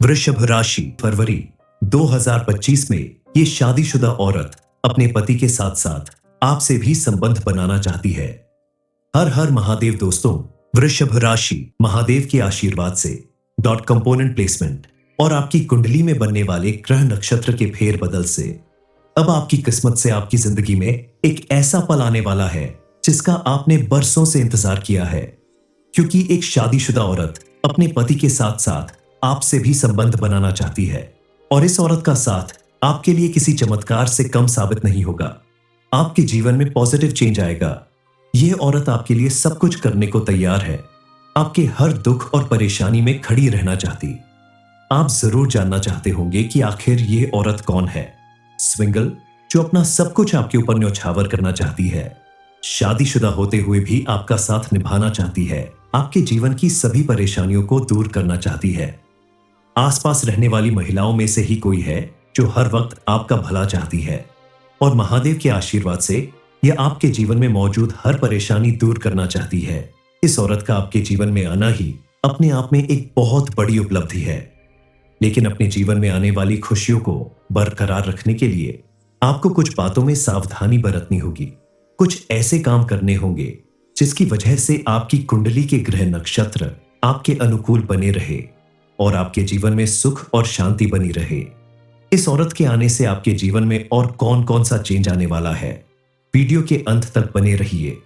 वृषभ राशि फरवरी 2025 में ये शादीशुदा औरत अपने पति के साथ साथ आपसे भी संबंध बनाना चाहती है। हर हर महादेव दोस्तों, वृषभ राशि महादेव के आशीर्वाद से डॉट कंपोनेंट प्लेसमेंट और आपकी कुंडली में बनने वाले ग्रह नक्षत्र के फेरबदल से अब आपकी किस्मत से आपकी जिंदगी में एक ऐसा पल आने वाला है जिसका आपने बरसों से इंतजार किया है। क्योंकि एक शादीशुदा औरत अपने पति के साथ साथ आपसे भी संबंध बनाना चाहती है और इस औरत का साथ आपके लिए किसी चमत्कार से कम साबित नहीं होगा। आपके जीवन में पॉजिटिव चेंज आएगा। यह औरत आपके लिए सब कुछ करने को तैयार है। आपके हर दुख और परेशानी में खड़ी रहना चाहती। आप जरूर जानना चाहते होंगे कि आखिर ये औरत कौन है। स्विंगल जो अपना सब कुछ आपके ऊपर न्यौछावर करना चाहती है, शादीशुदा होते हुए भी आपका साथ निभाना चाहती है, आपके जीवन की सभी परेशानियों को दूर करना चाहती है। आसपास रहने वाली महिलाओं में से ही कोई है जो हर वक्त आपका भला चाहती है और महादेव के आशीर्वाद से यह आपके जीवन में मौजूद हर परेशानी दूर करना चाहती है। इस औरत का आपके जीवन में आना ही अपने आप में एक बहुत बड़ी उपलब्धि है। लेकिन अपने जीवन में आने वाली खुशियों को बरकरार रखने के लिए आपको कुछ बातों में सावधानी बरतनी होगी। कुछ ऐसे काम करने होंगे जिसकी वजह से आपकी कुंडली के ग्रह नक्षत्र आपके अनुकूल बने रहे और आपके जीवन में सुख और शांति बनी रहे। इस औरत के आने से आपके जीवन में और कौन कौन सा चेंज आने वाला है, वीडियो के अंत तक बने रहिए।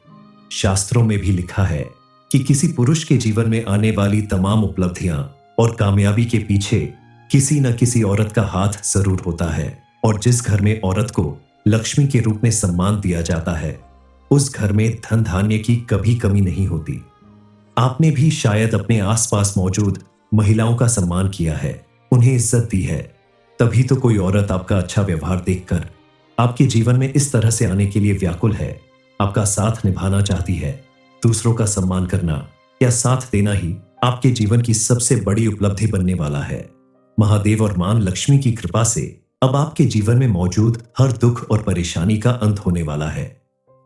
शास्त्रों में भी लिखा है कि किसी पुरुष के जीवन में आने वाली तमाम उपलब्धियां और कामयाबी के पीछे किसी न किसी औरत का हाथ जरूर होता है और जिस घर में औरत को लक्ष्मी के रूप में सम्मान दिया जाता है उस घर में धन धान्य की कभी कमी नहीं होती। आपने भी शायद अपने आसपास मौजूद महिलाओं का सम्मान किया है, उन्हें इज्जत दी है। तभी तो कोई औरत आपका अच्छा व्यवहार देखकर आपके जीवन में इस तरह से आने के लिए व्याकुल है, आपका साथ निभाना चाहती है। दूसरों का सम्मान करना या साथ देना ही आपके जीवन की सबसे बड़ी उपलब्धि बनने वाला है। महादेव और मां लक्ष्मी की कृपा से अब आपके जीवन में मौजूद हर दुख और परेशानी का अंत होने वाला है।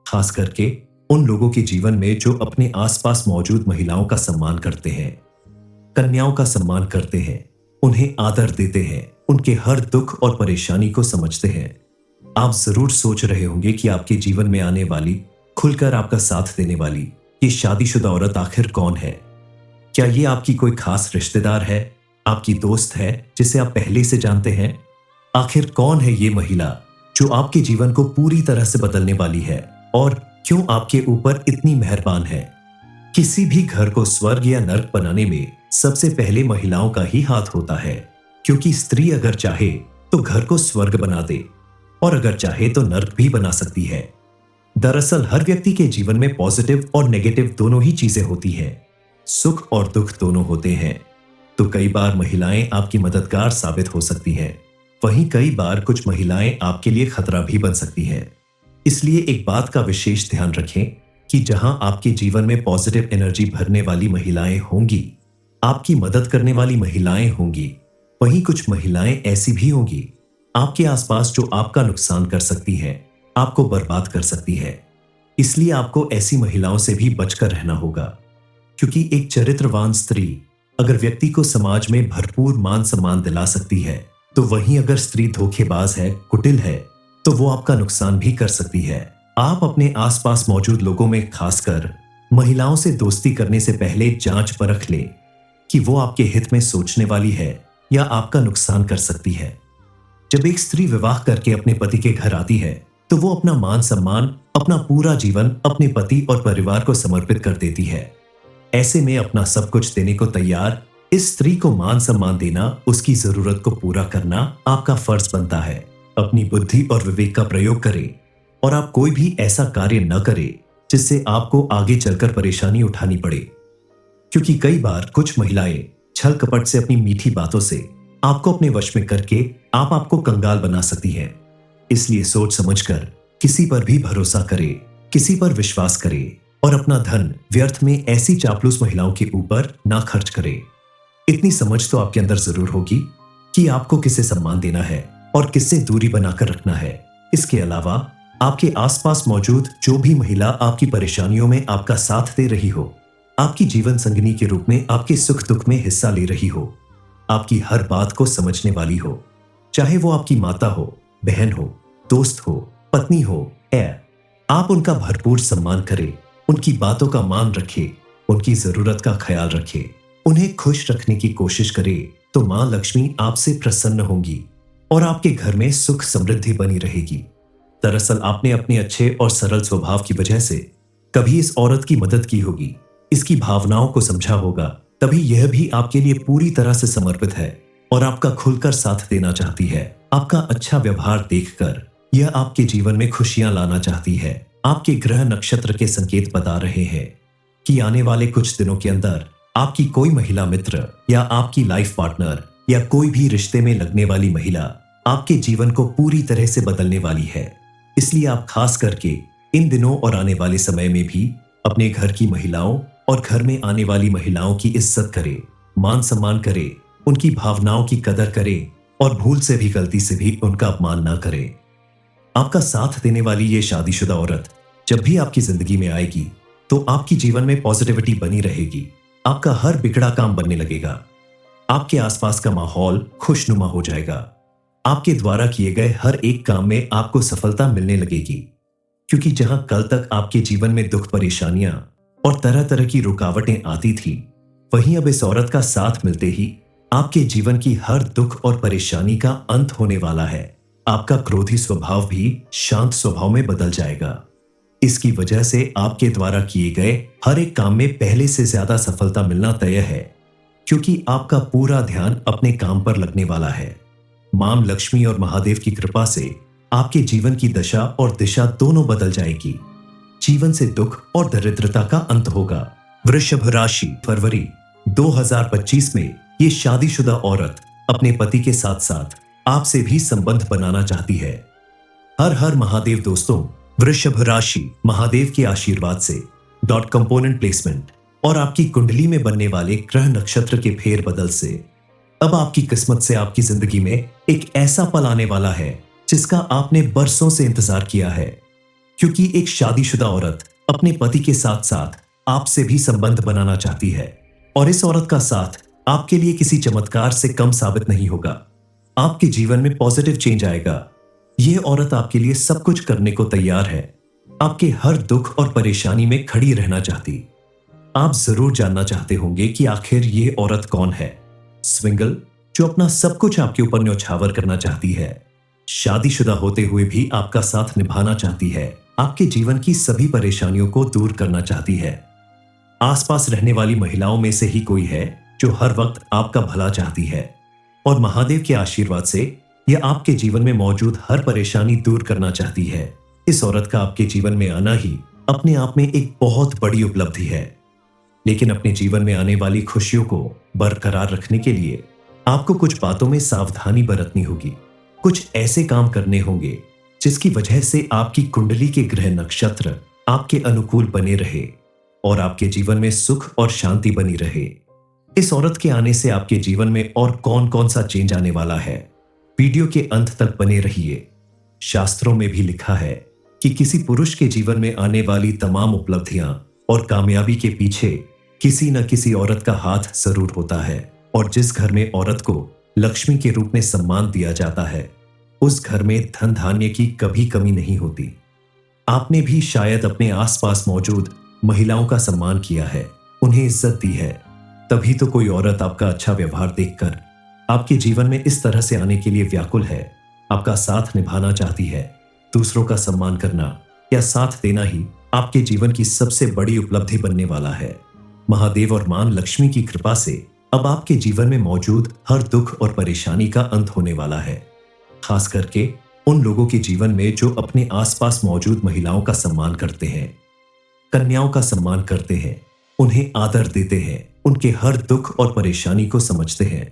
खास करके उन लोगों के जीवन में जो अपने आसपास मौजूद महिलाओं का सम्मान करते हैं, कन्याओं का सम्मान करते हैं, उन्हें आदर देते हैं, उनके हर दुख और परेशानी को समझते हैं। आप जरूर सोच रहे होंगे कि आपके जीवन में आने वाली, खुलकर आपका साथ देने वाली ये शादीशुदा औरत आखिर कौन है। क्या ये आपकी कोई खास रिश्तेदार है, आपकी दोस्त है जिसे आप पहले से जानते हैं? आखिर कौन है ये महिला जो आपके जीवन को पूरी तरह से बदलने वाली है और क्यों आपके ऊपर इतनी मेहरबान है? किसी भी घर को स्वर्ग या नर्क बनाने में सबसे पहले महिलाओं का ही हाथ होता है, क्योंकि स्त्री अगर चाहे तो घर को स्वर्ग बना दे और अगर चाहे तो नर्क भी बना सकती है। दरअसल हर व्यक्ति के जीवन में पॉजिटिव और नेगेटिव दोनों ही चीजें होती हैं, सुख और दुख दोनों होते हैं। तो कई बार महिलाएं आपकी मददगार साबित हो सकती हैं, वहीं कई बार कुछ महिलाएं आपके लिए खतरा भी बन सकती हैं। इसलिए एक बात का विशेष ध्यान रखें कि जहां आपके जीवन में पॉजिटिव एनर्जी भरने वाली महिलाएं होंगी, आपकी मदद करने वाली महिलाएं होंगी, वहीं कुछ महिलाएं ऐसी भी होंगी आपके आसपास जो आपका नुकसान कर सकती हैं, आपको बर्बाद कर सकती है। इसलिए आपको ऐसी महिलाओं से भी बचकर रहना होगा, क्योंकि एक चरित्रवान स्त्री अगर व्यक्ति को समाज में भरपूर मान सम्मान दिला सकती है, तो वहीं अगर स्त्री धोखेबाज है, कुटिल है, तो वो आपका नुकसान भी कर सकती है। आप अपने आसपास मौजूद लोगों में खासकर महिलाओं से दोस्ती करने से पहले जांच परख ले कि वो आपके हित में सोचने वाली है या आपका नुकसान कर सकती है। जब एक स्त्री विवाह करके अपने पति के घर आती है तो वो अपना मान सम्मान, अपना पूरा जीवन अपने पति और परिवार को समर्पित कर देती है। ऐसे में अपना सब कुछ देने को तैयार इस स्त्री को मान सम्मान देना, उसकी जरूरत को पूरा करना आपका फर्ज बनता है। अपनी बुद्धि और विवेक का प्रयोग करें और आप कोई भी ऐसा कार्य न करें जिससे आपको आगे चलकर परेशानी उठानी पड़े, क्योंकि कई बार कुछ महिलाएं छल कपट से अपनी मीठी बातों से आपको अपने वश में करके आपको कंगाल बना सकती हैं। इसलिए सोच समझकर किसी पर भी भरोसा करे, किसी पर विश्वास करे और अपना धन व्यर्थ में ऐसी चापलूस महिलाओं के ऊपर ना खर्च करे। इतनी समझ तो आपके अंदर जरूर होगी कि आपको किसे सम्मान देना है और किससे दूरी बनाकर रखना है। इसके अलावा आपके आसपास मौजूद जो भी महिला आपकी परेशानियों में आपका साथ दे रही हो, आपकी जीवन संगिनी के रूप में आपके सुख दुख में हिस्सा ले रही हो, आपकी हर बात को समझने वाली हो, चाहे वो आपकी माता हो, बहन हो, दोस्त हो, पत्नी हो, है। आप उनका भरपूर सम्मान करें, उनकी बातों का मान रखें, उनकी जरूरत का ख्याल रखें, उन्हें खुश रखने की कोशिश करें, तो मां लक्ष्मी आपसे प्रसन्न होंगी और आपके घर में सुख समृद्धि बनी रहेगी। दरअसल आपने अपने अच्छे और सरल स्वभाव की वजह से कभी इस औरत की मदद की होगी, इसकी भावनाओं को समझा होगा, तभी यह भी आपके लिए पूरी तरह से समर्पित है और आपका खुलकर साथ देना चाहती है। आपका अच्छा व्यवहार देखकर यह आपके जीवन में खुशियां लाना चाहती है। आपके ग्रह नक्षत्र के संकेत बता रहे हैं कि आने वाले कुछ दिनों के अंदर आपकी कोई महिला मित्र या आपकी लाइफ पार्टनर या कोई भी रिश्ते में लगने वाली महिला आपके जीवन को पूरी तरह से बदलने वाली है। इसलिए आप खास करके इन दिनों और आने वाले समय में भी अपने घर की महिलाओं और घर में आने वाली महिलाओं की इज्जत करें, मान सम्मान करें, उनकी भावनाओं की कदर करें और भूल से भी गलती से भी उनका अपमान ना करें। आपका साथ देने वाली ये शादीशुदा औरत जब भी आपकी जिंदगी में आएगी तो आपकी जीवन में पॉजिटिविटी बनी रहेगी। आपका हर बिगड़ा काम बनने लगेगा। आपके आसपास का माहौल खुशनुमा हो जाएगा। आपके द्वारा किए गए हर एक काम में आपको सफलता मिलने लगेगी, क्योंकि जहां कल तक आपके जीवन में दुख परेशानियां और तरह तरह की रुकावटें आती थी, वहीं अब इस औरत का साथ मिलते ही आपके जीवन की हर दुख और परेशानी का अंत होने वाला है। आपका क्रोधी स्वभाव भी शांत स्वभाव में बदल जाएगा। इसकी वजह से आपके द्वारा किए गए हर एक काम में पहले से ज्यादा सफलता मिलना तय है, क्योंकि आपका पूरा ध्यान अपने काम पर लगने वाला है। मां लक्ष्मी और महादेव की कृपा से आपके जीवन की दशा और दिशा दोनों बदल जाएगी। जीवन से दुख और दरिद्रता का अंत होगा। वृषभ राशि, फरवरी 2025 में ये शादीशुदा औरत अपने पति के साथ साथ आपसे भी संबंध बनाना चाहती है। हर हर महादेव दोस्तों, वृषभ राशि महादेव के आशीर्वाद से डॉट कंपोनेंट प्लेसमेंट और आपकी कुंडली में बनने वाले ग्रह नक्षत्र के फेर बदल से अब आपकी किस्मत से आपकी जिंदगी में एक ऐसा पल आने वाला है जिसका आपने बरसों से इंतजार किया है, क्योंकि एक शादीशुदा औरत अपने पति के साथ साथ आपसे भी संबंध बनाना चाहती है और इस औरत का साथ आपके लिए किसी चमत्कार से कम साबित नहीं होगा। आपके जीवन में पॉजिटिव चेंज आएगा। यह औरत आपके लिए सब कुछ करने को तैयार है। आपके हर दुख और परेशानी में खड़ी रहना चाहती। आप जरूर जानना चाहते होंगे कि आखिर ये औरत कौन है। स्विंगल, जो अपना सब कुछ आपके ऊपर न्यौछावर करना चाहती है, शादीशुदा होते हुए भी आपका साथ निभाना चाहती है, आपके जीवन की सभी परेशानियों को दूर करना चाहती है। आसपास रहने वाली महिलाओं में से ही कोई है जो हर वक्त आपका भला चाहती है और महादेव के आशीर्वाद से यह आपके जीवन में मौजूद हर परेशानी दूर करना चाहती है। इस औरत का आपके जीवन में आना ही अपने आप में एक बहुत बड़ी उपलब्धि है, लेकिन अपने जीवन में आने वाली खुशियों को बरकरार रखने के लिए आपको कुछ बातों में सावधानी बरतनी होगी। कुछ ऐसे काम करने होंगे जिसकी वजह से आपकी कुंडली के ग्रह नक्षत्र आपके अनुकूल बने रहे और आपके जीवन में सुख और शांति बनी रहे। इस औरत के आने से आपके जीवन में और कौन कौन सा चेंज आने वाला है, वीडियो के अंत तक बने रहिए। शास्त्रों में भी लिखा है कि किसी पुरुष के जीवन में आने वाली तमाम उपलब्धियां और कामयाबी के पीछे किसी न किसी औरत का हाथ जरूर होता है और जिस घर में औरत को लक्ष्मी के रूप में सम्मान दिया जाता है, उस घर में धन धान्य की कभी कमी नहीं होती। आपने भी शायद अपने आसपास मौजूद महिलाओं का सम्मान किया है, उन्हें इज्जत दी है, तभी तो कोई औरत आपका अच्छा व्यवहार देखकर आपके जीवन में इस तरह से आने के लिए व्याकुल है। आपका साथ निभाना चाहती है। दूसरों का सम्मान करना या साथ देना ही आपके जीवन की सबसे बड़ी उपलब्धि बनने वाला है। महादेव और मां लक्ष्मी की कृपा से अब आपके जीवन में मौजूद हर दुख और परेशानी का अंत होने वाला है। खास करके उन लोगों के जीवन में जो अपने आसपास मौजूद महिलाओं का सम्मान करते हैं, कन्याओं का सम्मान करते हैं, उन्हें आदर देते हैं, उनके हर दुख और परेशानी को समझते हैं।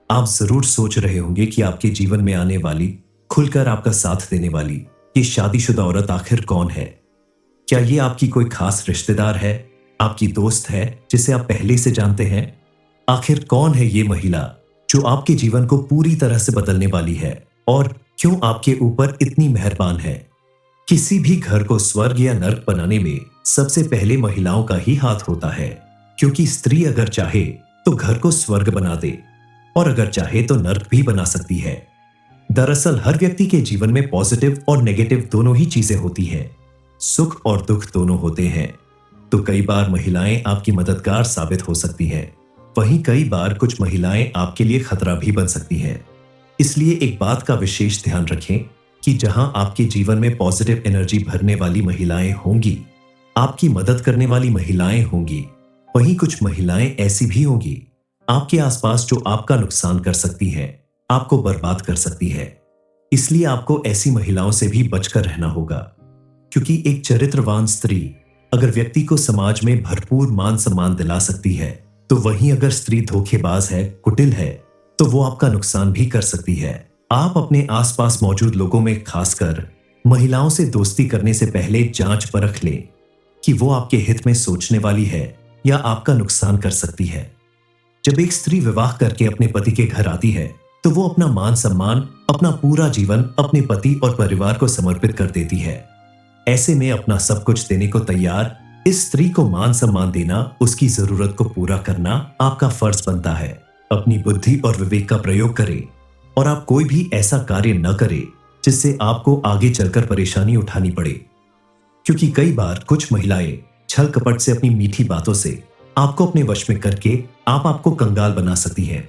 आप जरूर सोच रहे होंगे कि आपके जीवन में आने वाली, खुलकर आपका साथ देने वाली ये शादीशुदा औरत आखिर कौन है। क्या ये आपकी कोई खास रिश्तेदार है, आपकी दोस्त है जिसे आप पहले से जानते हैं? आखिर कौन है ये महिला जो आपके जीवन को पूरी तरह से बदलने वाली है और क्यों आपके ऊपर इतनी मेहरबान है? किसी भी घर को स्वर्ग या नर्क बनाने में सबसे पहले महिलाओं का ही हाथ होता है, क्योंकि स्त्री अगर चाहे तो घर को स्वर्ग बना दे, और अगर चाहे तो नर्क भी बना सकती है। दरअसल हर व्यक्ति के जीवन में पॉजिटिव और नेगेटिव दोनों ही चीजें होती हैं। सुख और दुख दोनों होते हैं। तो कई बार महिलाएं आपकी मददगार साबित हो सकती हैं, वहीं कई बार कुछ महिलाएं आपके लिए खतरा भी बन सकती हैं। इसलिए एक बात का विशेष ध्यान रखें कि जहां आपके जीवन में पॉजिटिव एनर्जी भरने वाली महिलाएं होंगी, आपकी मदद करने वाली महिलाएं होंगी, वहीं कुछ महिलाएं ऐसी भी होंगी आपके आसपास जो आपका नुकसान कर सकती हैं, आपको बर्बाद कर सकती है। इसलिए आपको ऐसी महिलाओं से भी बचकर रहना होगा, क्योंकि एक चरित्रवान स्त्री अगर व्यक्ति को समाज में भरपूर मान सम्मान दिला सकती है, तो वहीं अगर स्त्री धोखेबाज है, कुटिल है, तो वो आपका नुकसान भी कर सकती है। आप अपने आसपास मौजूद लोगों में खासकर महिलाओं से दोस्ती करने से पहले जांच परख लें कि वो आपके हित में सोचने वाली है या आपका नुकसान कर सकती है। जब एक स्त्री विवाह करके अपने पति के घर आती है, तो वो अपना मान सम्मान, अपना पूरा जीवन अपने पति और परिवार को समर्पित कर देती है। ऐसे में अपना सब कुछ देने को तैयार इस स्त्री को मान सम्मान देना, उसकी जरूरत को पूरा करना आपका फर्ज बनता है। अपनी बुद्धि और विवेक का प्रयोग करें और आप कोई भी ऐसा कार्य न करें जिससे आपको आगे चलकर परेशानी उठानी पड़े, क्योंकि कई बार कुछ महिलाएं छल कपट से अपनी मीठी बातों से आपको अपने वश में करके आपको कंगाल बना सकती हैं।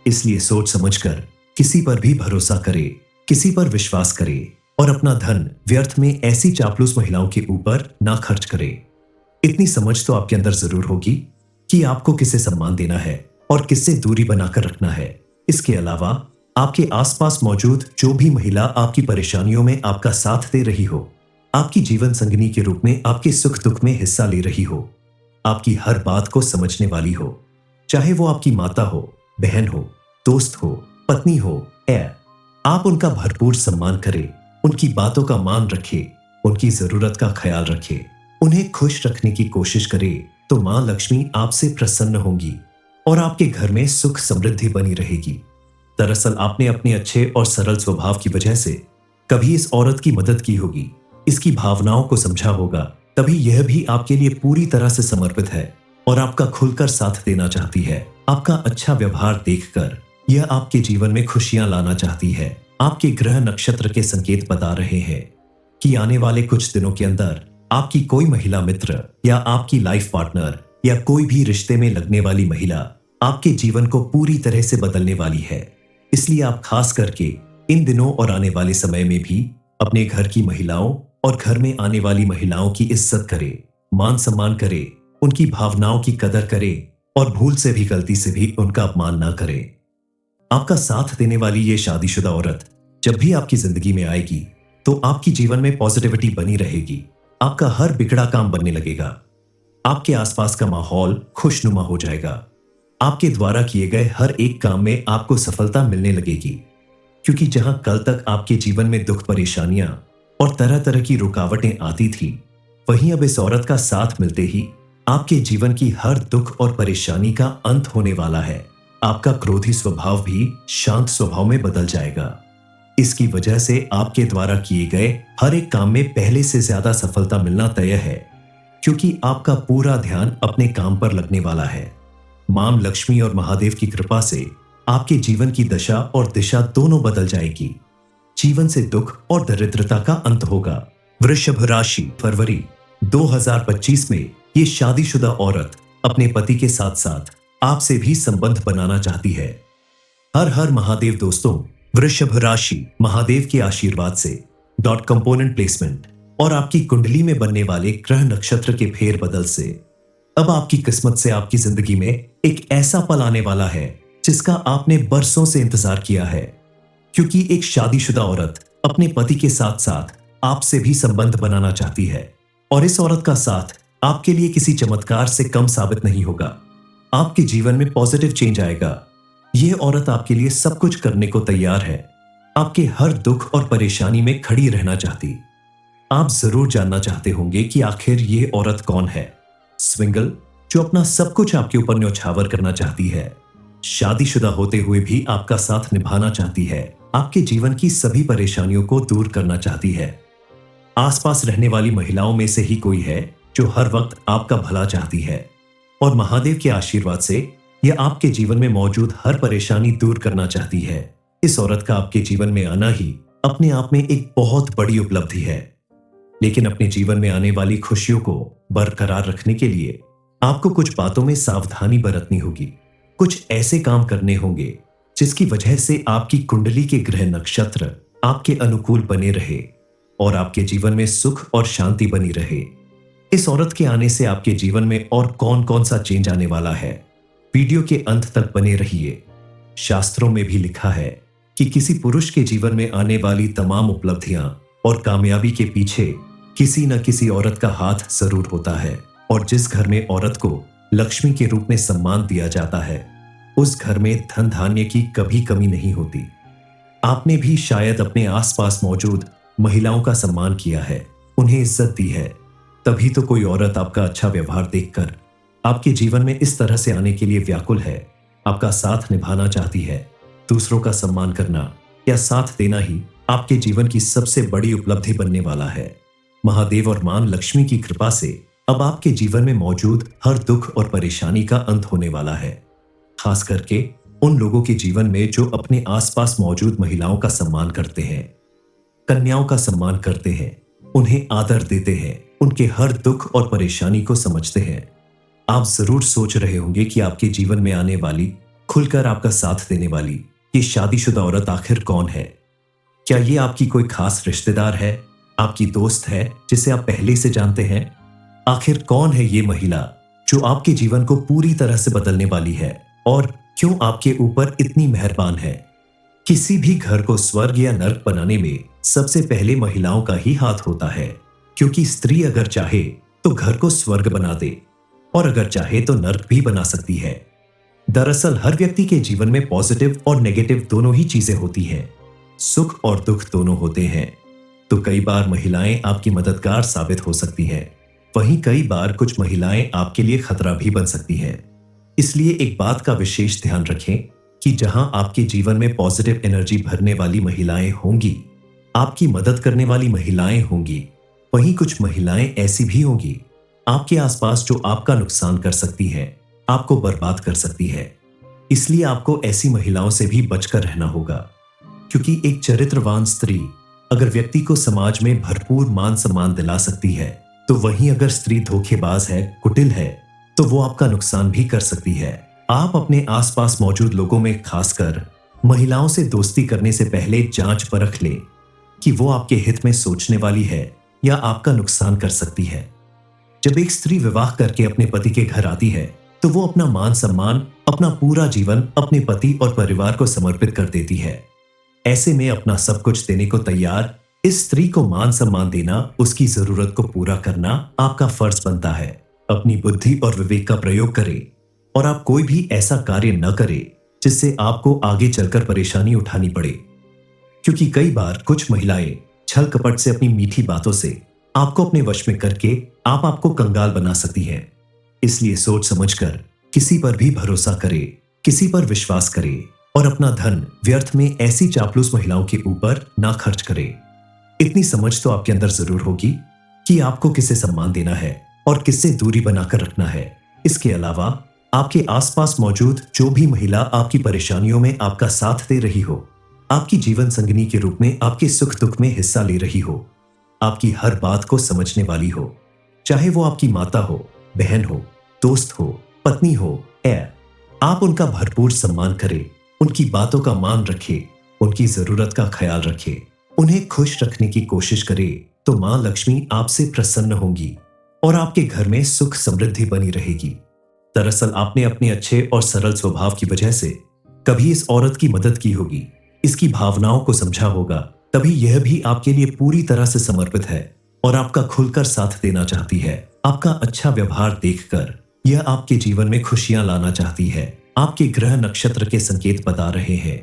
इसलिए सोच समझकर किसी पर भी भरोसा करे, किसी पर विश्वास करे और अपना धन व्यर्थ में ऐसी चापलूस महिलाओं के ऊपर ना खर्च करे। इतनी समझ तो आपके अंदर जरूर होगी कि आपको किसे सम्मान देना है और किससे दूरी बनाकर रखना है। इसके अलावा आपके आसपास मौजूद जो भी महिला आपकी परेशानियों में आपका साथ दे रही हो, आपकी जीवन संगिनी के रूप में आपके सुख दुख में हिस्सा ले रही हो, आपकी हर बात को समझने वाली हो, चाहे वो आपकी माता हो, बहन हो, दोस्त हो, पत्नी हो, आप उनका भरपूर सम्मान करें, उनकी बातों का मान रखें, उनकी जरूरत का ख्याल रखें, उन्हें खुश रखने की कोशिश करें, तो मां लक्ष्मी आपसे प्रसन्न होंगी और आपके घर में सुख समृद्धि बनी रहेगी। दरअसल आपने अपने अच्छे और सरल स्वभाव की वजह से कभी इस औरत की मदद की होगी, इसकी भावनाओं को समझा होगा, तभी यह भी आपके लिए पूरी तरह से समर्पित है और आपका खुलकर साथ देना चाहती है। आपका अच्छा व्यवहार देखकर यह आपके जीवन में खुशियां लाना चाहती है। आपके ग्रह नक्षत्र के संकेत बता रहे हैं कि आने वाले कुछ दिनों के अंदर आपकी कोई महिला मित्र या आपकी लाइफ पार्टनर या कोई भी रिश्ते में लगने वाली महिला आपके जीवन को पूरी तरह से बदलने वाली है। इसलिए आप खास करके इन दिनों और आने वाले समय में भी अपने घर की महिलाओं और घर में आने वाली महिलाओं की इज्जत करें, मान सम्मान करें, उनकी भावनाओं की कदर करें और भूल से भी, गलती से भी उनका अपमान ना करें। आपका साथ देने वाली ये शादीशुदा औरत जब भी आपकी जिंदगी में आएगी, तो आपकी जीवन में पॉजिटिविटी बनी रहेगी। आपका हर बिगड़ा काम बनने लगेगा। आपके आसपास का माहौल खुशनुमा हो जाएगा। आपके द्वारा किए गए हर एक काम में आपको सफलता मिलने लगेगी, क्योंकि जहां कल तक आपके जीवन में दुख, परेशानियां और तरह तरह की रुकावटें आती थी, वहीं अब इस औरत का साथ मिलते ही आपके जीवन की हर दुख और परेशानी का अंत होने वाला है। आपका क्रोधी स्वभाव भी शांत स्वभाव में बदल जाएगा। इसकी वजह से आपके द्वारा किए गए हर एक काम में पहले से ज्यादा सफलता मिलना तय है, क्योंकि आपका पूरा ध्यान अपने काम पर लगने वाला है। मां लक्ष्मी और महादेव की कृपा से आपके जीवन की दशा और दिशा दोनों बदल जाएगी। जीवन से दुख और दरिद्रता का अंत होगा। वृषभ राशि, फरवरी 2025 में ये शादीशुदा औरत अपने पति के साथ साथ आपसे भी संबंध बनाना चाहती है। हर हर महादेव दोस्तों, वृषभ राशि महादेव के आशीर्वाद से डॉट कंपोनेंट प्लेसमेंट और आपकी कुंडली में बनने वाले ग्रह नक्षत्र के फेर बदल से अब आपकी किस्मत से आपकी जिंदगी में एक ऐसा पल आने वाला है जिसका आपने बरसों से इंतजार किया है, क्योंकि एक शादीशुदा औरत अपने पति के साथ साथ आपसे भी संबंध बनाना चाहती है और इस औरत का साथ आपके लिए किसी चमत्कार से कम साबित नहीं होगा। आपके जीवन में पॉजिटिव चेंज आएगा। यह औरत आपके लिए सब कुछ करने को तैयार है। आपके हर दुख और परेशानी में खड़ी रहना चाहती। आप जरूर जानना चाहते होंगे कि आखिर ये औरत कौन है। स्विंगल, जो अपना सब कुछ आपके ऊपर न्यौछावर करना चाहती है। शादीशुदा होते हुए भी आपका साथ निभाना चाहती है। आपके जीवन की सभी परेशानियों को दूर करना चाहती है। आसपास रहने वाली महिलाओं में से ही कोई है जो हर वक्त आपका भला चाहती है और महादेव के आशीर्वाद से यह आपके जीवन में मौजूद हर परेशानी दूर करना चाहती है। इस औरत का आपके जीवन में आना ही अपने आप में एक बहुत बड़ी उपलब्धि है। लेकिन अपने जीवन में आने वाली खुशियों को बरकरार रखने के लिए आपको कुछ बातों में सावधानी बरतनी होगी। कुछ ऐसे काम करने होंगे जिसकी वजह से आपकी कुंडली के ग्रह नक्षत्र आपके अनुकूल बने रहे और आपके जीवन में सुख और शांति बनी रहे। इस औरत के आने से आपके जीवन में और कौन कौन सा चेंज आने वाला है, वीडियो के अंत तक बने रहिए। शास्त्रों में भी लिखा है कि किसी पुरुष के जीवन में आने वाली तमाम उपलब्धियां और कामयाबी के पीछे किसी न किसी औरत का हाथ जरूर होता है। और जिस घर में औरत को लक्ष्मी के रूप में सम्मान दिया जाता है, उस घर में धन धान्य की कभी कमी नहीं होती। आपने भी शायद अपने आसपास मौजूद महिलाओं का सम्मान किया है, उन्हें इज्जत दी है। तभी तो कोई औरत आपका अच्छा व्यवहार देखकर आपके जीवन में इस तरह से आने के लिए व्याकुल है, आपका साथ निभाना चाहती है। दूसरों का सम्मान करना या साथ देना ही आपके जीवन की सबसे बड़ी उपलब्धि बनने वाला है। महादेव और मां लक्ष्मी की कृपा से अब आपके जीवन में मौजूद हर दुख और परेशानी का अंत होने वाला है। खास करके उन लोगों के जीवन में जो अपने आसपास मौजूद महिलाओं का सम्मान करते हैं, कन्याओं का सम्मान करते हैं, उन्हें आदर देते हैं, उनके हर दुख और परेशानी को समझते हैं। आप जरूर सोच रहे होंगे कि आपके जीवन में आने वाली, खुलकर आपका साथ देने वाली ये शादीशुदा औरत आखिर कौन है। क्या ये आपकी कोई खास रिश्तेदार है, आपकी दोस्त है जिसे आप पहले से जानते हैं? आखिर कौन है ये महिला जो आपके जीवन को पूरी तरह से बदलने वाली है और क्यों आपके ऊपर इतनी मेहरबान है? किसी भी घर को स्वर्ग या नर्क बनाने में सबसे पहले महिलाओं का ही हाथ होता है, क्योंकि स्त्री अगर चाहे तो घर को स्वर्ग बना दे और अगर चाहे तो नर्क भी बना सकती है। दरअसल हर व्यक्ति के जीवन में पॉजिटिव और नेगेटिव दोनों ही चीजें होती हैं, सुख और दुख दोनों होते हैं। तो कई बार महिलाएं आपकी मददगार साबित हो सकती हैं, वहीं कई बार कुछ महिलाएं आपके लिए खतरा भी बन सकती हैं। इसलिए एक बात का विशेष ध्यान रखें कि जहां आपके जीवन में पॉजिटिव एनर्जी भरने वाली महिलाएं होंगी, आपकी मदद करने वाली महिलाएं होंगी, वहीं कुछ महिलाएं ऐसी भी होंगी आपके आसपास जो आपका नुकसान कर सकती हैं, आपको बर्बाद कर सकती है। इसलिए आपको ऐसी महिलाओं से भी बचकर रहना होगा, क्योंकि एक चरित्रवान स्त्री अगर व्यक्ति को समाज में भरपूर मान सम्मान दिला सकती है, तो वहीं अगर स्त्री धोखेबाज है, कुटिल है, तो वो आपका नुकसान भी कर सकती है। आप अपने आसपास मौजूद लोगों में खासकर महिलाओं से दोस्ती करने से पहले जांच परख लें कि वो आपके हित में सोचने वाली है या आपका नुकसान कर सकती है। जब एक स्त्री विवाह करके अपने पति के घर आती है, तो वो अपना मान सम्मान, अपना पूरा जीवन अपने पति और परिवार को समर्पित कर देती है। ऐसे में अपना सब कुछ देने को तैयार इस स्त्री को मान सम्मान देना, उसकी जरूरत को पूरा करना आपका फर्ज बनता है। अपनी बुद्धि और विवेक का प्रयोग करें और आप कोई भी ऐसा कार्य न करें जिससे आपको आगे चलकर परेशानी उठानी पड़े, क्योंकि कई बार कुछ महिलाएं छल कपट से अपनी मीठी बातों से आपको अपने वश में करके आपको कंगाल बना सकती हैं। इसलिए सोच समझकर किसी पर भी भरोसा करे, किसी पर विश्वास करे और अपना धन व्यर्थ में ऐसी चापलूस महिलाओं के ऊपर ना खर्च करे। इतनी समझ तो आपके अंदर जरूर होगी कि आपको किसे सम्मान देना है और किससे दूरी बनाकर रखना है। इसके अलावा आपके आसपास मौजूद जो भी महिला आपकी परेशानियों में आपका साथ दे रही हो, आपकी जीवन संगिनी के रूप में आपके सुख दुख में हिस्सा ले रही हो, आपकी हर बात को समझने वाली हो, चाहे वो आपकी माता हो, बहन हो, दोस्त हो, पत्नी हो, आप उनका भरपूर सम्मान करें, उनकी बातों का मान रखें, उनकी जरूरत का ख्याल रखें, उन्हें खुश रखने की कोशिश करें, तो मां लक्ष्मी आपसे प्रसन्न होंगी और आपके घर में सुख समृद्धि बनी रहेगी। दरअसल आपने अपने अच्छे और सरल स्वभाव की वजह से कभी इस औरत की मदद की होगी, इसकी भावनाओं को समझा होगा, तभी यह भी आपके लिए पूरी तरह से समर्पित है और आपका खुलकर साथ देना चाहती है। आपका अच्छा व्यवहार देखकर यह आपके जीवन में खुशियां लाना चाहती है। आपके ग्रह नक्षत्र के संकेत बता रहे हैं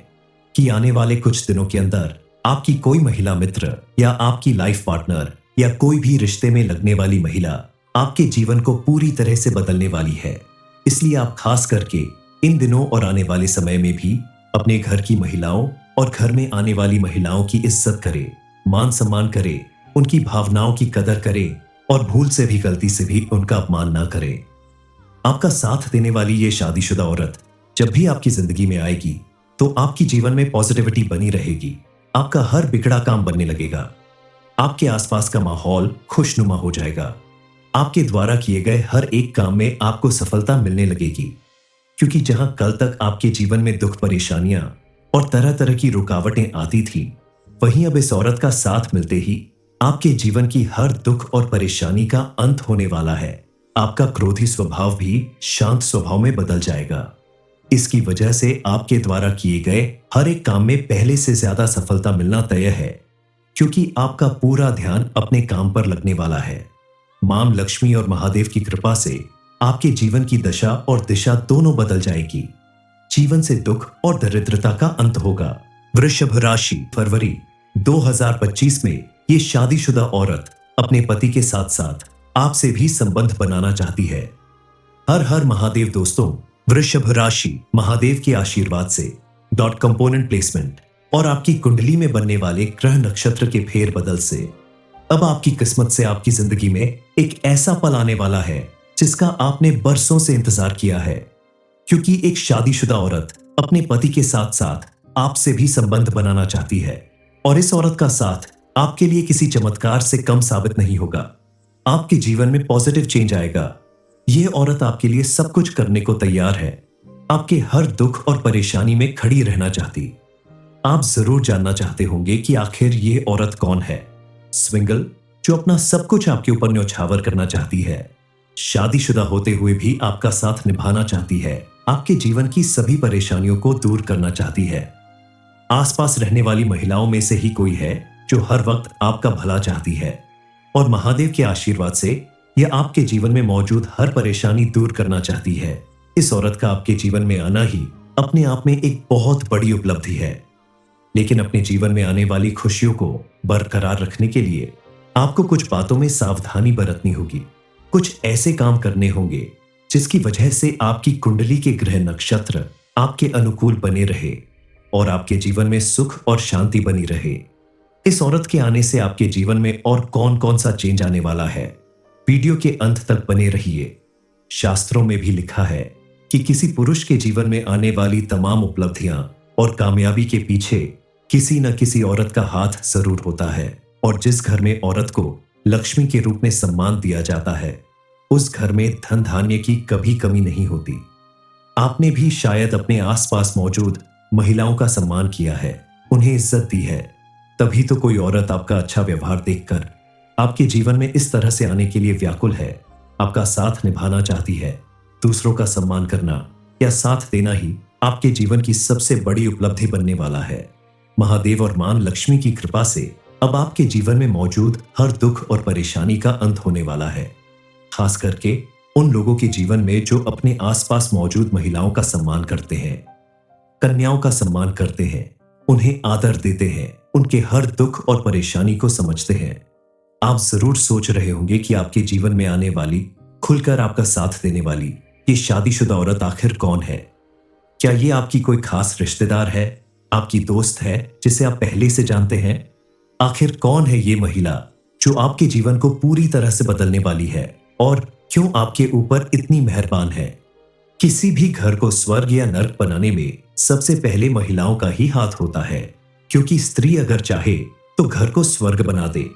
कि आने वाले कुछ दिनों के अंदर आपकी कोई महिला मित्र या आपकी लाइफ पार्टनर या कोई भी रिश्ते में लगने वाली महिला आपके जीवन को पूरी तरह से बदलने वाली है। इसलिए आप खास करके इन दिनों और आने वाले समय में भी अपने घर की महिलाओं और घर में आने वाली महिलाओं की इज्जत करें, मान सम्मान करें, उनकी भावनाओं की कदर करें और भूल से भी, गलती से भी उनका अपमान ना करें। आपका साथ देने वाली ये शादीशुदा औरत जब भी आपकी जिंदगी में आएगी तो आपकी जीवन में पॉजिटिविटी बनी रहेगी। आपका हर बिगड़ा काम बनने लगेगा। आपके आसपास का माहौल खुशनुमा हो जाएगा। आपके द्वारा किए गए हर एक काम में आपको सफलता मिलने लगेगी, क्योंकि जहां कल तक आपके जीवन में दुख, परेशानियां और तरह तरह की रुकावटें आती थी, वहीं अब इस औरत का साथ मिलते ही आपके जीवन की हर दुख और परेशानी का अंत होने वाला है। आपका क्रोधी स्वभाव भी शांत स्वभाव में बदल जाएगा। इसकी वजह से आपके द्वारा किए गए हर एक काम में पहले से ज्यादा सफलता मिलना तय है, क्योंकि आपका पूरा ध्यान अपने काम पर लगने वाला है। मां लक्ष्मी और महादेव की कृपा से आपके जीवन की दशा और दिशा दोनों बदल जाएगी। जीवन से दुख और दरिद्रता का अंत होगा। वृषभ राशि, फरवरी 2025 में ये शादीशुदा औरत अपने पति के साथ साथ आपसे भी संबंध बनाना चाहती है। हर हर महादेव दोस्तों, वृषभ राशि महादेव के आशीर्वाद से डॉट कंपोनेंट प्लेसमेंट और आपकी कुंडली में बनने वाले ग्रह नक्षत्र के फेरबदल से अब आपकी किस्मत से आपकी जिंदगी में एक ऐसा पल आने वाला है जिसका आपने बरसों से इंतजार किया है, क्योंकि एक शादीशुदा औरत अपने पति के साथ साथ आपसे भी संबंध बनाना चाहती है। और इस औरत का साथ आपके लिए किसी चमत्कार से कम साबित नहीं होगा। आपके जीवन में पॉजिटिव चेंज आएगा। यह औरत आपके लिए सब कुछ करने को तैयार है। आपके हर दुख और परेशानी में खड़ी रहना चाहती। आप जरूर जानना चाहते होंगे कि आखिर ये औरत कौन है। स्विंगल, जो अपना सब कुछ आपके ऊपर न्यौछावर करना चाहती है। शादीशुदा होते हुए भी आपका साथ निभाना चाहती है। आपके जीवन की सभी परेशानियों को दूर करना चाहती है। आसपास रहने वाली महिलाओं में से ही कोई है जो हर वक्त आपका भला चाहती है, और महादेव के आशीर्वाद से यह आपके जीवन में मौजूद हर परेशानी दूर करना चाहती है। इस औरत का आपके जीवन में आना ही अपने आप में एक बहुत बड़ी उपलब्धि है, लेकिन अपने जीवन में आने वाली खुशियों को बरकरार रखने के लिए आपको कुछ बातों में सावधानी बरतनी होगी। कुछ ऐसे काम करने होंगे जिसकी वजह से आपकी कुंडली के ग्रह नक्षत्र आपके अनुकूल बने रहे और आपके जीवन में सुख और शांति बनी रहे। इस औरत के आने से आपके जीवन में और कौन कौन सा चेंज आने वाला है, वीडियो के अंत तक बने रहिए। शास्त्रों में भी लिखा है कि किसी पुरुष के जीवन में आने वाली तमाम उपलब्धियां और कामयाबी के पीछे किसी न किसी औरत का हाथ जरूर होता है, और जिस घर में औरत को लक्ष्मी के रूप में सम्मान दिया जाता है, उस घर में धन धान्य की कभी कमी नहीं होती। आपने भी शायद अपने आसपास मौजूद महिलाओं का सम्मान किया है, उन्हें इज्जत दी है, तभी तो कोई औरत आपका अच्छा व्यवहार देखकर आपके जीवन में इस तरह से आने के लिए व्याकुल है। आपका साथ निभाना चाहती है। दूसरों का सम्मान करना या साथ देना ही आपके जीवन की सबसे बड़ी उपलब्धि बनने वाला है। महादेव और मां लक्ष्मी की कृपा से अब आपके जीवन में मौजूद हर दुख और परेशानी का अंत होने वाला है। खास करके उन लोगों के जीवन में जो अपने आसपास मौजूद महिलाओं का सम्मान करते हैं, कन्याओं का सम्मान करते हैं, उन्हें आदर देते हैं, उनके हर दुख और परेशानी को समझते हैं। आप जरूर सोच रहे होंगे कि आपके जीवन में आने वाली, खुलकर आपका साथ देने वाली ये शादीशुदा औरत आखिर कौन है। क्या ये आपकी कोई खास रिश्तेदार है, आपकी दोस्त है जिसे आप पहले से जानते हैं? आखिर कौन है ये महिला जो आपके जीवन को पूरी तरह से बदलने वाली है, और क्यों आपके ऊपर इतनी मेहरबान है? किसी भी घर को स्वर्ग या नर्क बनाने में सबसे पहले महिलाओं का ही हाथ होता है, क्योंकि स्त्री अगर चाहे तो घर को स्वर्ग बना दे,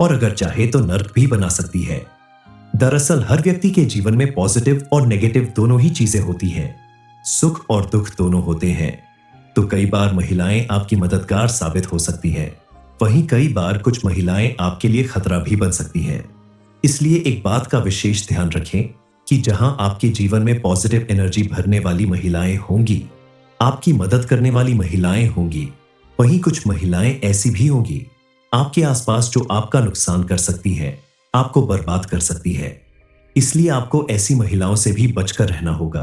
और अगर चाहे तो नर्क भी बना सकती है। दरअसल हर व्यक्ति के जीवन में पॉजिटिव और नेगेटिव दोनों ही चीजें होती हैं। सुख और दुख दोनों होते हैं। तो कई बार महिलाएं आपकी मददगार साबित हो सकती हैं, वहीं कई बार कुछ महिलाएं आपके लिए खतरा भी बन सकती हैं। इसलिए एक बात का विशेष ध्यान रखें कि जहां आपके जीवन में पॉजिटिव एनर्जी भरने वाली महिलाएं होंगी, आपकी मदद करने वाली महिलाएं होंगी, वहीं कुछ महिलाएं ऐसी भी होंगी आपके आसपास जो आपका नुकसान कर सकती है, आपको बर्बाद कर सकती है। इसलिए आपको ऐसी महिलाओं से भी बचकर रहना होगा,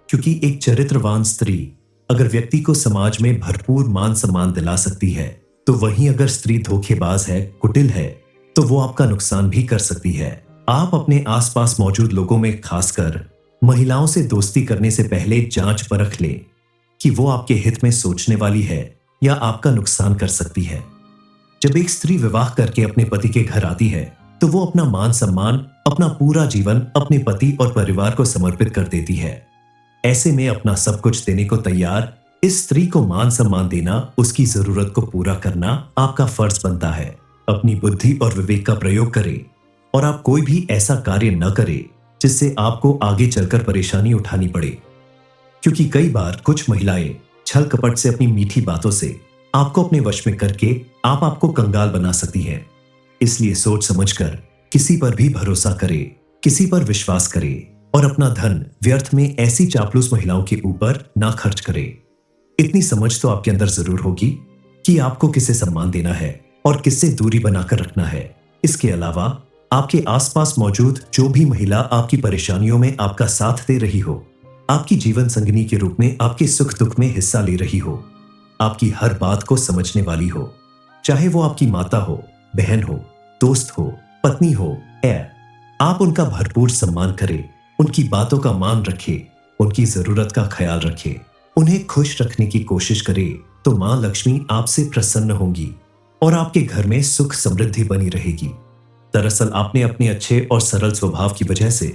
क्योंकि एक चरित्रवान स्त्री अगर व्यक्ति को समाज में भरपूर मान सम्मान दिला सकती है, तो वहीं अगर स्त्री धोखेबाज है, कुटिल है, तो वो आपका नुकसान भी कर सकती है। आप अपने आसपास मौजूद लोगों में खासकर महिलाओं से दोस्ती करने से पहले जांच परख लें कि वो आपके हित में सोचने वाली है या आपका नुकसान कर सकती है। जब एक स्त्री विवाह करके अपने पति के घर आती है, तो वो अपना मान सम्मान, अपना पूरा जीवन अपने पति और परिवार को समर्पित कर देती है। ऐसे में अपना सब कुछ देने को तैयार इस स्त्री को मान सम्मान देना, उसकी जरूरत को पूरा करना आपका फर्ज बनता है। अपनी बुद्धि और विवेक का प्रयोग करें और आप कोई भी ऐसा कार्य न करें जिससे आपको आगे चलकर परेशानी उठानी पड़े, क्योंकि कई बार कुछ महिलाएं छल कपट से अपनी मीठी बातों से आपको अपने वश में करके आपको कंगाल बना सकती हैं। इसलिए सोच समझकर किसी पर भी भरोसा करे, किसी पर विश्वास करे और अपना धन व्यर्थ में ऐसी चापलूस महिलाओं के ऊपर ना खर्च करे। इतनी समझ तो आपके अंदर जरूर होगी कि आपको किसे सम्मान देना है और किससे दूरी बनाकर रखना है। इसके अलावा आपके आसपास मौजूद जो भी महिला आपकी परेशानियों में आपका साथ दे रही हो, आपकी जीवन संगिनी के रूप में आपके सुख दुख में हिस्सा ले रही हो, आपकी हर बात को समझने वाली हो, चाहे वो आपकी माता हो, बहन हो, दोस्त हो, पत्नी हो, आप उनका भरपूर सम्मान करें, उनकी बातों का मान रखें, उनकी जरूरत का ख्याल रखें, उन्हें खुश रखने की कोशिश करें, तो मां लक्ष्मी आपसे प्रसन्न होंगी और आपके घर में सुख समृद्धि बनी रहेगी। दरअसल आपने अपने अच्छे और सरल स्वभाव की वजह से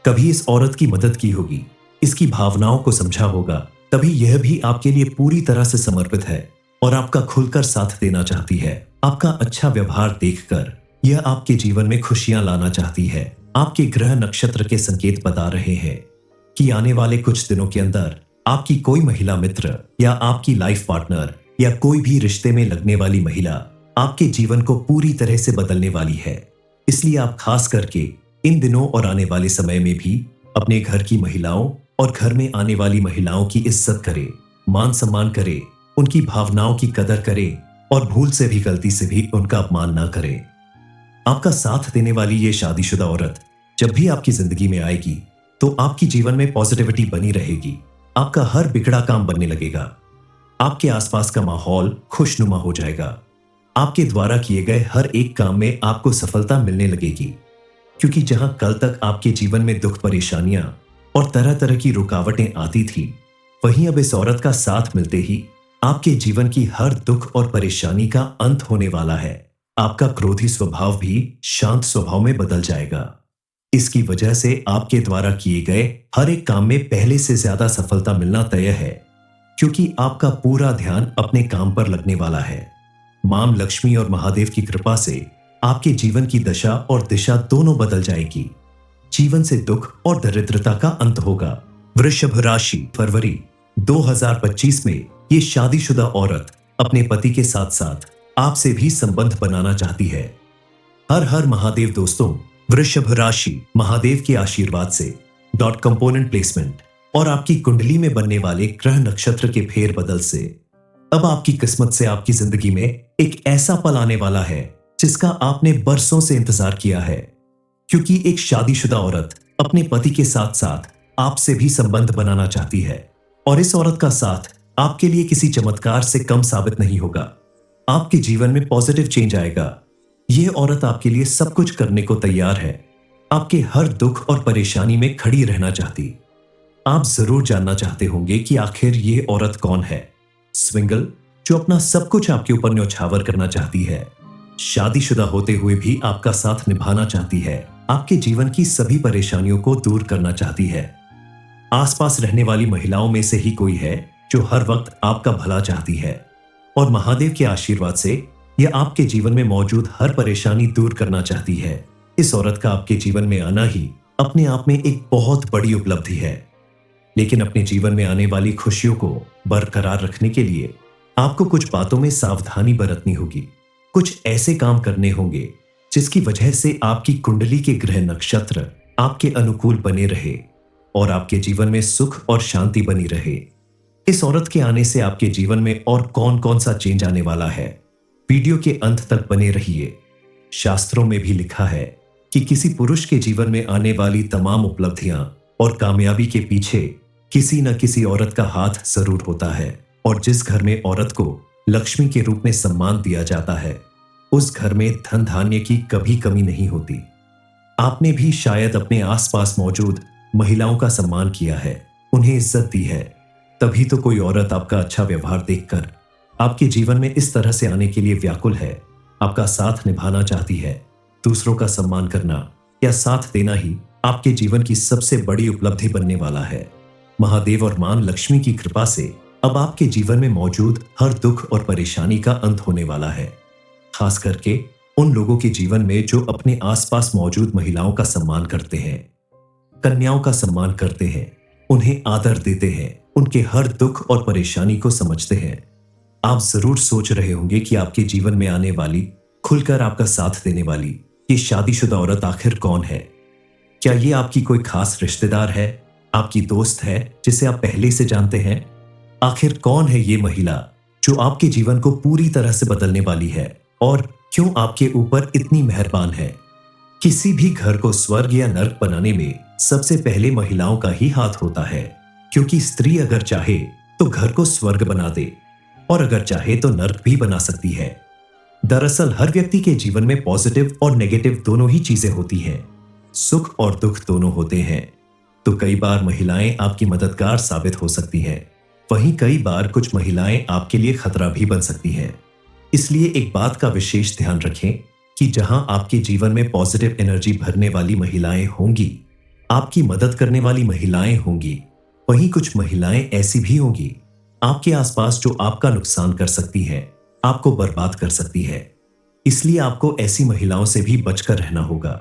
कभी इस औरत की मदद की होगी, इसकी भावनाओं को समझा होगा, तभी यह भी आपके लिए पूरी तरह से समर्पित है और आपका खुलकर साथ देना चाहती है। आपका अच्छा व्यवहार देखकर यह आपके जीवन में खुशियां लाना चाहती है। आपके ग्रह नक्षत्र के संकेत बता रहे हैं कि आने वाले कुछ दिनों के अंदर आपकी कोई महिला मित्र या आपकी लाइफ पार्टनर या कोई भी रिश्ते में लगने वाली महिला आपके जीवन को पूरी तरह से बदलने वाली है। इसलिए आप खास करके इन दिनों और आने वाले समय में भी अपने घर की महिलाओं और घर में आने वाली महिलाओं की इज्जत करें, मान सम्मान करें, उनकी भावनाओं की कदर करें और भूल से भी गलती से भी उनका अपमान ना करें। आपका साथ देने वाली ये शादीशुदा औरत जब भी आपकी जिंदगी में आएगी तो आपकी जीवन में पॉजिटिविटी बनी रहेगी, आपका हर बिगड़ा काम बनने लगेगा, आपके आसपास का माहौल खुशनुमा हो जाएगा, आपके द्वारा किए गए हर एक काम में आपको सफलता मिलने लगेगी। क्योंकि जहां कल तक आपके जीवन में दुख परेशानियां और तरह तरह की रुकावटें आती थी, वहीं अब इस औरत का साथ मिलते ही आपके जीवन की हर दुख और परेशानी का अंत होने वाला है। आपका क्रोधी स्वभाव भी शांत स्वभाव में बदल जाएगा। इसकी वजह से आपके द्वारा किए गए हर एक काम में पहले से ज्यादा सफलता मिलना तय है, क्योंकि आपका पूरा ध्यान अपने काम पर लगने वाला है। मां लक्ष्मी और महादेव की कृपा से आपके जीवन की दशा और दिशा दोनों बदल जाएगी। जीवन से दुख और दरिद्रता का अंत होगा। वृषभ राशि, फरवरी 2025 में ये शादीशुदा औरत अपने पति के साथ साथ आपसे भी संबंध बनाना चाहती है। हर हर महादेव दोस्तों, वृषभ राशि महादेव के आशीर्वाद से डॉट कंपोनेंट प्लेसमेंट और आपकी कुंडली में बनने वाले ग्रह नक्षत्र के फेर बदल से अब आपकी किस्मत से आपकी जिंदगी में एक ऐसा पल आने वाला है जिसका आपने बरसों से इंतजार किया है। क्योंकि एक शादीशुदा औरत अपने पति के साथ साथ आपसे भी संबंध बनाना चाहती है और इस औरत का साथ आपके लिए किसी चमत्कार से कम साबित नहीं होगा। आपके जीवन में पॉजिटिव चेंज आएगा। यह औरत आपके लिए सब कुछ करने को तैयार है, आपके हर दुख और परेशानी में खड़ी रहना चाहती। आप जरूर जानना चाहते होंगे कि आखिर ये औरत कौन है। स्विंगल, जो अपना सब कुछ आपके ऊपर न्यौछावर करना चाहती है, शादीशुदा होते हुए भी आपका साथ निभाना चाहती है, आपके जीवन की सभी परेशानियों को दूर करना चाहती है। आसपास रहने वाली महिलाओं में से ही कोई है जो हर वक्त आपका भला चाहती है और महादेव के आशीर्वाद से यह आपके जीवन में मौजूद हर परेशानी दूर करना चाहती है। इस औरत का आपके जीवन में आना ही अपने आप में एक बहुत बड़ी उपलब्धि है, लेकिन अपने जीवन में आने वाली खुशियों को बरकरार रखने के लिए आपको कुछ बातों में सावधानी बरतनी होगी। कुछ ऐसे काम करने होंगे जिसकी वजह से आपकी कुंडली के ग्रह नक्षत्र आपके अनुकूल बने रहे और आपके जीवन में सुख और शांति बनी रहे। इस औरत के आने से आपके जीवन में और कौन कौन सा चेंज आने वाला है, वीडियो के अंत तक बने रहिए। शास्त्रों में भी लिखा है कि किसी पुरुष के जीवन में आने वाली तमाम उपलब्धियां और कामयाबी के पीछे किसी न किसी औरत का हाथ जरूर होता है और जिस घर में औरत को लक्ष्मी के रूप में सम्मान दिया जाता है, उस घर में धन धान्य की कभी कमी नहीं होती। आपने भी शायद अपने आसपास मौजूद महिलाओं का सम्मान किया है, उन्हें इज्जत दी है, तभी तो कोई औरत आपका अच्छा व्यवहार देखकर आपके जीवन में इस तरह से आने के लिए व्याकुल है, आपका साथ निभाना चाहती है। दूसरों का सम्मान करना या साथ देना ही आपके जीवन की सबसे बड़ी उपलब्धि बनने वाला है। महादेव और मां लक्ष्मी की कृपा से अब आपके जीवन में मौजूद हर दुख और परेशानी का अंत होने वाला है। खास करके उन लोगों के जीवन में जो अपने आसपास मौजूद महिलाओं का सम्मान करते हैं, कन्याओं का सम्मान करते हैं, उन्हें आदर देते हैं, उनके हर दुख और परेशानी को समझते हैं। आप जरूर सोच रहे होंगे कि आपके जीवन में आने वाली, खुलकर आपका साथ देने वाली ये शादीशुदा औरत आखिर कौन है। क्या ये आपकी कोई खास रिश्तेदार है, आपकी दोस्त है जिसे आप पहले से जानते हैं? आखिर कौन है ये महिला जो आपके जीवन को पूरी तरह से बदलने वाली है और क्यों आपके ऊपर इतनी मेहरबान है? किसी भी घर को स्वर्ग या नर्क बनाने में सबसे पहले महिलाओं का ही हाथ होता है, क्योंकि स्त्री अगर चाहे तो घर को स्वर्ग बना दे और अगर चाहे तो नर्क भी बना सकती है। दरअसल हर व्यक्ति के जीवन में पॉजिटिव और नेगेटिव दोनों ही चीजें होती हैं, सुख और दुख दोनों होते हैं। तो कई बार महिलाएं आपकी मददगार साबित हो सकती हैं, वहीं कई बार कुछ महिलाएं आपके लिए खतरा भी बन सकती हैं। इसलिए एक बात का विशेष ध्यान रखें कि जहां आपके जीवन में पॉजिटिव एनर्जी भरने वाली महिलाएं होंगी, आपकी मदद करने वाली महिलाएं होंगी, वहीं कुछ महिलाएं ऐसी भी होंगी आपके आसपास जो आपका नुकसान कर सकती हैं, आपको बर्बाद कर सकती है। इसलिए आपको ऐसी महिलाओं से भी बचकर रहना होगा,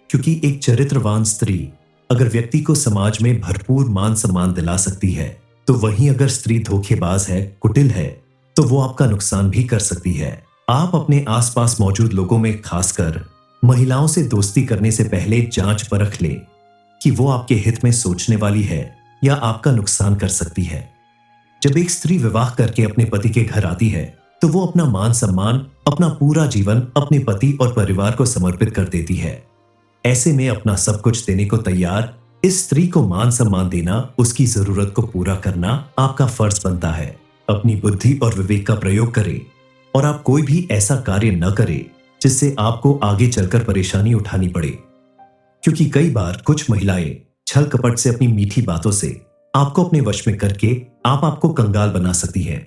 क्योंकि एक चरित्रवान स्त्री अगर व्यक्ति को समाज में भरपूर मान सम्मान दिला सकती है, तो वहीं अगर स्त्री धोखेबाज है, कुटिल है, तो वो आपका नुकसान भी कर सकती है। आप अपने आसपास मौजूद लोगों में खासकर महिलाओं से दोस्ती करने से पहले जांच परख लें कि वो आपके हित में सोचने वाली है या आपका नुकसान कर सकती है। जब एक स्त्री विवाह करके अपने पति के घर आती है, तो वो अपना मान सम्मान, अपना पूरा जीवन अपने पति और परिवार को समर्पित कर देती है। ऐसे में अपना सब कुछ देने को तैयार इस स्त्री को मान सम्मान देना, उसकी जरूरत को पूरा करना आपका फर्ज बनता है। अपनी बुद्धि और विवेक का प्रयोग करें और आप कोई भी ऐसा कार्य न करें जिससे आपको आगे चलकर परेशानी उठानी पड़े, क्योंकि कई बार कुछ महिलाएं छल कपट से अपनी मीठी बातों से आपको अपने वश में करके आपको कंगाल बना सकती हैं।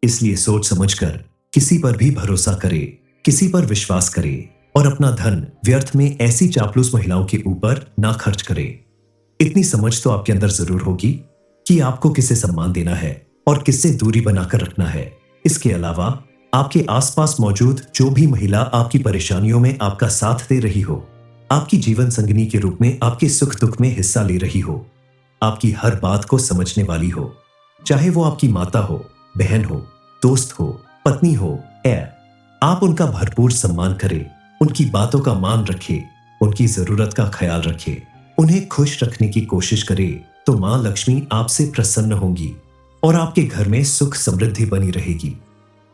इसलिए सोच समझकर किसी पर भी भरोसा करे, किसी पर विश्वास करे और अपना धन व्यर्थ में ऐसी चापलूस महिलाओं के ऊपर ना खर्च करे। इतनी समझ तो आपके अंदर जरूर होगी कि आपको किसे सम्मान देना है और किससे दूरी बनाकर रखना है। इसके अलावा आपके आसपास मौजूद जो भी महिला आपकी परेशानियों में आपका साथ दे रही हो, आपकी जीवन संगिनी के रूप में आपके सुख दुख में हिस्सा ले रही हो, आपकी हर बात को समझने वाली हो, चाहे वो आपकी माता हो, बहन हो, दोस्त हो, पत्नी हो, आप उनका भरपूर सम्मान करें, उनकी बातों का मान रखें, उनकी जरूरत का ख्याल रखें, उन्हें खुश रखने की कोशिश करें, तो मां लक्ष्मी आपसे प्रसन्न होंगी और आपके घर में सुख समृद्धि बनी रहेगी।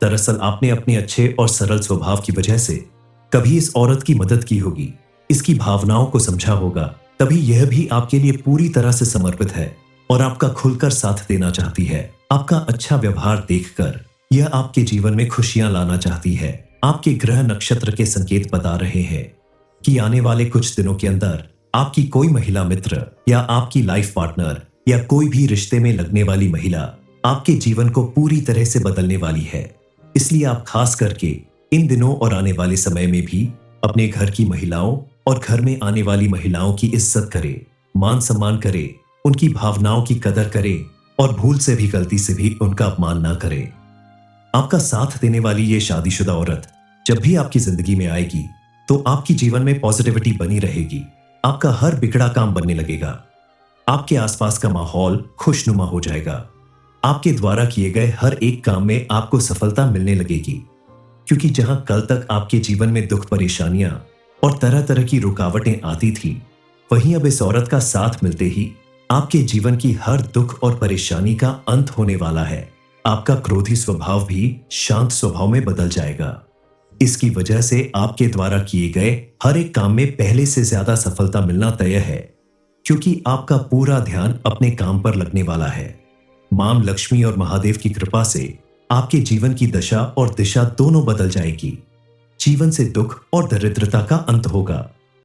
दरअसल आपने अपने अच्छे और सरल स्वभाव की वजह से कभी इस औरत की मदद की होगी, इसकी भावनाओं को समझा होगा, तभी यह भी आपके लिए पूरी तरह से समर्पित है और आपका खुलकर साथ देना चाहती है। आपका अच्छा व्यवहार देखकर यह आपके जीवन में खुशियां लाना चाहती है। आपके ग्रह नक्षत्र के संकेत बता रहे हैं कि आने वाले कुछ दिनों के अंदर आपकी कोई महिला मित्र या आपकी लाइफ पार्टनर या कोई भी रिश्ते में लगने वाली महिला आपके जीवन को पूरी तरह से बदलने वाली है। इसलिए आप खास करके इन दिनों और आने वाले समय में भी अपने घर की महिलाओं और घर में आने वाली महिलाओं की इज्जत करें, मान सम्मान करें, उनकी भावनाओं की कदर करें और भूल से भी, गलती से भी उनका अपमान ना करें। आपका साथ देने वाली ये शादीशुदा औरत जब भी आपकी जिंदगी में आएगी तो आपकी जीवन में पॉजिटिविटी बनी रहेगी, आपका हर बिगड़ा काम बनने लगेगा, आपके आसपास का माहौल खुशनुमा हो जाएगा, आपके द्वारा किए गए हर एक काम में आपको सफलता मिलने लगेगी। क्योंकि जहां कल तक आपके जीवन में दुख, परेशानियां और तरह तरह की रुकावटें आती थी, वहीं अब इस औरत का साथ मिलते ही आपके जीवन की हर दुख और परेशानी का अंत होने वाला है। आपका क्रोधी स्वभाव भी शांत स्वभाव में बदल जाएगा। इसकी वजह से आपके द्वारा किए गए हर एक काम में पहले से ज्यादा सफलता मिलना तय है, क्योंकि आपका पूरा ध्यान अपने काम पर लगने वाला है। मां लक्ष्मी और महादेव की कृपा से आपके जीवन की दशा और दिशा दोनों बदल जाएगी। जीवन से दुख और दरिद्रता का अंत होगा।